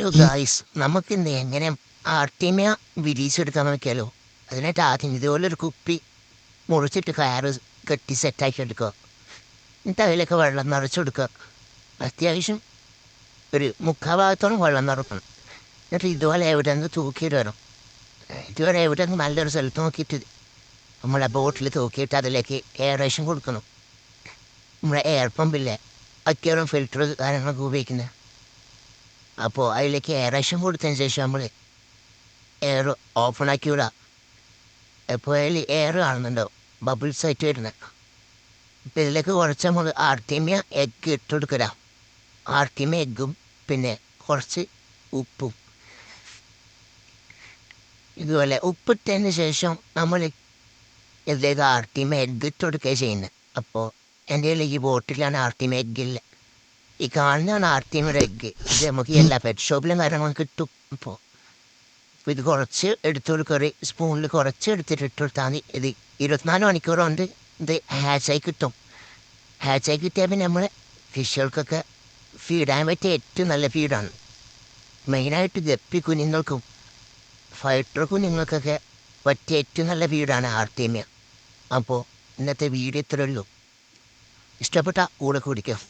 Hello guys, നമുക്കിന്ന് എങ്ങനെ artemia വിരീച്ചെടുക്കാൻ നോക്കിയാലോ? അതിനായിട്ട് ആദ്യം ഇതുപോലൊരു കുപ്പി മുറിച്ചിട്ട് കയറ് കെട്ടി സെറ്റാക്കി എടുക്കുക. എന്നിട്ട് അതിലേക്ക് വെള്ളം നിറച്ചെടുക്കുക. അത്യാവശ്യം ഒരു 3/4 ഭാഗത്തോളം വെള്ളം നിറക്കണം. എന്നിട്ട് ഇതുപോലെ എവിടെ നിന്ന് തൂക്കിയിട്ട് വരണം. ഇതുവരെ എവിടെ നിന്ന് നല്ലൊരു സ്ഥലത്ത് നോക്കിയിട്ട് നമ്മളെ ബോട്ടിൽ തൂക്കിയിട്ട് അതിലേക്ക് എയറേഷൻ കൊടുക്കണം. നമ്മളെ എയർ പമ്പില്ലേ, അത്യാവശ്യം ഫിൽറ്റർ കാര്യങ്ങളൊക്കെ ഉപയോഗിക്കുന്നത്. അപ്പോൾ അതിലേക്ക് എയറേഷൻ കൊടുത്തതിന് ശേഷം നമ്മൾ എയർ ഓപ്പണാക്കി വിടാം. അപ്പോൾ അതിൽ എയർ കാണുന്നുണ്ടാവും, ബബിൾസ് ആയിട്ട് വരുന്നത്. അപ്പോൾ ഇതിലേക്ക് കുറച്ച് നമ്മൾ ആർട്ടിമിയ എഗ്ഗ് ഇട്ട് കൊടുക്കുക. ആർട്ടിമിയ എഗ്ഗും പിന്നെ കുറച്ച് ഉപ്പും. ഇതുപോലെ ഉപ്പിട്ടതിന് ശേഷം നമ്മൾ ഇതിലേക്ക് ആർട്ടിമിയ എഗ്ഗ് ഇട്ട് കൊടുക്കുക ചെയ്യുന്നത്. അപ്പോൾ എൻ്റെ കയ്യിൽ ഈ ബോട്ടിലാണ് ആർട്ടിമിയ എഗ്ഗില്ല. ഈ കാണുന്നതാണ് ആർട്ടിമിയുടെ എഗ്ഗ്. ഇത് നമുക്ക് എല്ലാ പെറ്റ് ഷോപ്പിലും കാര്യങ്ങളും കിട്ടും. അപ്പോൾ ഇത് കുറച്ച് എടുത്തു കൊടുക്കുക, ഒരു സ്പൂണിൽ കുറച്ച് എടുത്തിട്ട് ഇട്ട് കൊടുത്താൽ മതി. ഇത് 24 മണിക്കൂർ കൊണ്ട് ഇത് ഹാച്ചായി കിട്ടും. ഹാച്ചായി കിട്ടിയാൽ പിന്നെ നമ്മൾ ഫിഷുകൾക്കൊക്കെ ഫീഡാൻ പറ്റിയ ഏറ്റവും നല്ല ഫീഡാണ്. മെയിനായിട്ട് ഗപ്പി കുഞ്ഞുങ്ങൾക്കും ഫൈറ്റർ കുഞ്ഞുങ്ങൾക്കൊക്കെ പറ്റിയ ഏറ്റവും നല്ല ഫീഡാണ് ആർട്ടിമിയ. അപ്പോൾ ഇന്നത്തെ വീഡിയോ ഇത്രയേ ഉള്ളൂ. ഇഷ്ടപ്പെട്ട കൂടെ കുടിക്കാം.